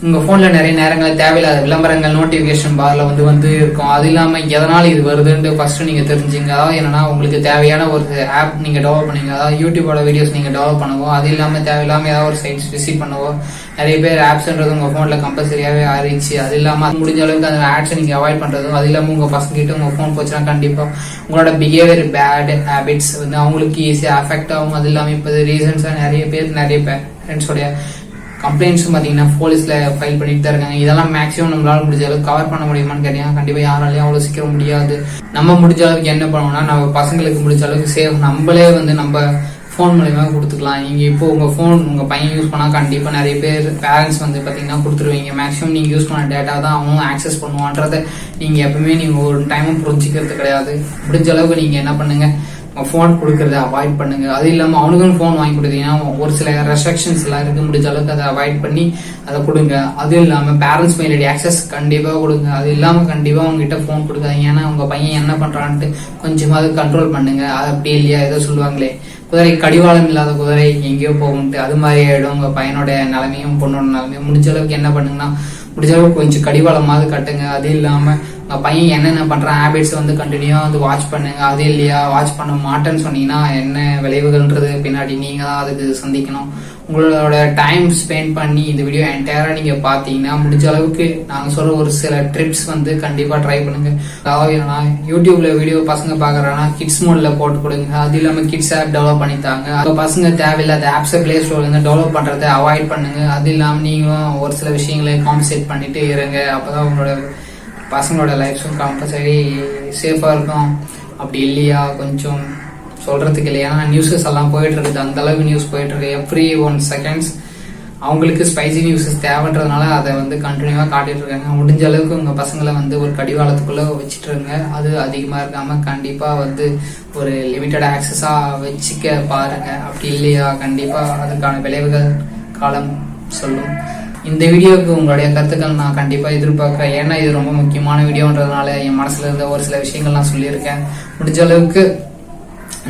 உங்க போன்ல நிறைய நேரங்கள் தேவையில்லாத விளம்பரங்கள் நோட்டிபிகேஷன் பார்ல வந்து இருக்கும். அது இல்லாம எதனால இது வருதுன்னு ஃபர்ஸ்ட் நீங்க தெரிஞ்சுங்க. அதாவது என்னன்னா உங்களுக்கு தேவையான ஒரு ஆப் நீங்க டெவலப் பண்ணீங்க, அதாவது யூடியூபோட வீடியோஸ் நீங்க டெவலப் பண்ணவோ, அது இல்லாம தேவையில்லாம ஏதாவது ஒரு சைட்ஸ் விசிட் பண்ணவோ, நிறைய பேர் ஆப்ஸ்ன்றது உங்க போன்ல கம்பல்சரியாவே ஆயிடுச்சு. அது இல்லாம முடிஞ்ச அளவுக்கு அந்த ஆட்ஸை நீங்க அவாய்ட் பண்றதும், அது இல்லாம உங்க பசங்க கிட்ட உங்க போன் போச்சுன்னா கண்டிப்பா உங்களோட பிஹேவியர் பேட் ஹேபிட்ஸ் வந்து அவங்களுக்கு ஈஸியா அஃபெக்ட் ஆகும். அது இல்லாம இப்ப ரீசன்ஸா நிறைய பேரண்ட்ஸோடைய கம்ப்ளைண்ட்ஸும் பாத்தீங்கன்னா போலீஸ்ல ஃபைல் பண்ணிட்டு தான் இருக்காங்க. இதெல்லாம் மேக்ஸிமம் நம்மளால முடிஞ்ச அளவுக்கு கவர் பண்ண முடியுமான்னு கேட்டீங்கன்னா கண்டிப்பா யாராலையும் அவ்வளவு சீக்கிரம் முடியாது. நம்ம முடிஞ்ச அளவுக்கு என்ன பண்ணுவோம்னா, நம்ம பசங்களுக்கு முடிஞ்ச அளவுக்கு சேவ் நம்மளே வந்து நம்ம போன் மூலமா கொடுத்துக்கலாம். நீங்க இப்போ உங்க போன் உங்க பையன் யூஸ் பண்ணா கண்டிப்பா நிறைய பேர் பேரண்ட்ஸ் வந்து பாத்தீங்கன்னா கொடுத்துருவீங்க. மேக்ஸிமம் நீங்க யூஸ் பண்ண டேட்டா தான் அவனும் ஆக்சஸ் பண்ணுவான்றத நீங்க எப்பவுமே நீங்க ஒரு டைமும் புரிஞ்சுக்கிறது கிடையாது. முடிஞ்ச அளவுக்கு நீங்க என்ன பண்ணுங்க, போன் கொடுக்கறத அவாய்ட் பண்ணுங்க. அது இல்லாம அவனுக்கும் போன் வாங்கி கொடுத்தீங்கன்னா ஒரு சில ரெஸ்ட்ரிக்ஷன்ஸ் எல்லாம் இருக்கு, முடிஞ்ச அளவுக்கு அதை அவாய்ட் பண்ணி அதை கொடுங்க. அது இல்லாம பேரண்ட்ஸ் மெயில் ஐடி ஆக்சஸ் கண்டிப்பா கொடுங்க. அது இல்லாம கண்டிப்பா உங்ககிட்ட போன் கொடுக்காதீங்க. ஏன்னா உங்க பையன் என்ன பண்றான்ட்டு கொஞ்சமாவது கண்ட்ரோல் பண்ணுங்க. அது அப்படி இல்லையா, ஏதோ சொல்லுவாங்களே, குதிரை கடிவாளம் இல்லாத குதிரை எங்கேயோ போகும்ட்டு, அது மாதிரி ஆயிடும் உங்க பையனோட நிலைமையும் பொண்ணோட நிலைமையும். முடிஞ்ச அளவுக்கு என்ன பண்ணுங்கன்னா, முடிஞ்ச அளவுக்கு கொஞ்சம் கடிவாளமாவது கட்டுங்க. அது இல்லாம உங்க பையன் என்னென்ன பண்றான் ஹேபிட்ஸ் வந்து கண்டினியூவா வந்து வாட்ச் பண்ணுங்க. அது இல்லையா வாட்ச் பண்ண மாட்டேன்னு சொன்னீங்கன்னா என்ன விளைவுகள்ன்றது பின்னாடி நீங்க தான் அதுக்கு சந்திக்கணும். உங்களோட டைம் ஸ்பெண்ட் பண்ணி இந்த வீடியோ என்டையரா நீங்க பாத்தீங்கன்னா முடிஞ்ச அளவுக்கு நாங்க சொல்ற ஒரு சில ட்ரிப்ஸ் வந்து கண்டிப்பா ட்ரை பண்ணுங்க. அதாவது யூடியூப்ல வீடியோ பசங்க பாக்குறாங்கன்னா கிட்ஸ் மோட்ல போட்டு கொடுங்க. அது இல்லாம கிட்ஸ் ஆப் டெவலப் பண்ணித்தாங்க. அப்ப பசங்க தேவையில்லாத ஆப்ஸை பிளே ஸ்டோர்ல இருந்து டெவலப் பண்றதை அவாய்ட் பண்ணுங்க. அது இல்லாம நீங்களும் ஒரு சில விஷயங்களை காம்பன்சேட் பண்ணிட்டு இருங்க. அப்பதான் உங்களோட பசங்களோட லைஃப்ஸும் கம்பல்சரி சேஃபா இருக்கும். அப்படி இல்லையா கொஞ்சம் சொல்றதுக்கு இல்லையா, நியூஸஸ் எல்லாம் போயிட்டு இருக்குது, அந்த அளவுக்கு நியூஸ் போயிட்டு இருக்கு. எவ்ரி 1 seconds அவங்களுக்கு ஸ்பைசி நியூஸஸ் தேவைன்றதுனால அதை வந்து கண்டினியூவா காட்டிட்டு இருக்காங்க. முடிஞ்ச அளவுக்கு உங்க பசங்களை வந்து ஒரு கடிவாளத்துக்குள்ள வச்சுட்டு இருங்க. அது அதிகமா இருக்காம கண்டிப்பா வந்து ஒரு லிமிட்டட் ஆக்சஸா வச்சுக்க பாருங்க. அப்படி இல்லையா கண்டிப்பா அதுக்கான விளைவுகள் காலம் சொல்லும். இந்த வீடியோவுக்கு உங்களுடைய கருத்துக்கள் நான் கண்டிப்பா எதிர்பார்க்கிறேன். ஏன்னா இது ரொம்ப முக்கியமான வீடியோன்றதுனால என் மனசுல இருந்த ஒரு சில விஷயங்கள் நான் சொல்லியிருக்கேன். முடிஞ்ச அளவுக்கு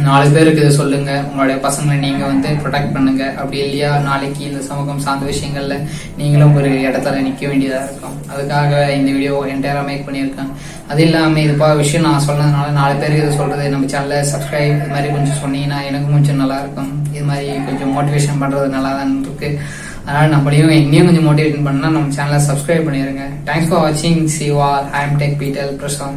4 பேருக்கு இதை சொல்லுங்க. உங்களுடைய பசங்களை நீங்க வந்து ப்ரொடெக்ட் பண்ணுங்க. அப்படி இல்லையா நாளைக்கு இந்த சமூகம் சார்ந்த விஷயங்கள்ல நீங்களும் ஒரு இடத்துல நிக்க வேண்டியதா இருக்கும். அதுக்காக இந்த வீடியோ என்டையரா மேக் பண்ணியிருக்கேன். அது இல்லாம இது விஷயம் நான் சொன்னதுனால 4 பேருக்கு இதை சொல்றது, நம்ம சேனலை சப்ஸ்கிரைப் இது மாதிரி கொஞ்சம் சொன்னீங்கன்னா எனக்கும் கொஞ்சம் நல்லா இருக்கும். இது மாதிரி கொஞ்சம் மோட்டிவேஷன் பண்றது நல்லா தான் இருக்கு. அதனால நம்மளையும் என்னையும் கொஞ்சம் மோட்டிவேட் பண்ணா நம்ம சேனலை சப்ஸ்கிரைப் பண்ணிருங்க. தேங்க்ஸ் ஃபார் வாட்சிங். See you all. I am Tech Peter Prasad.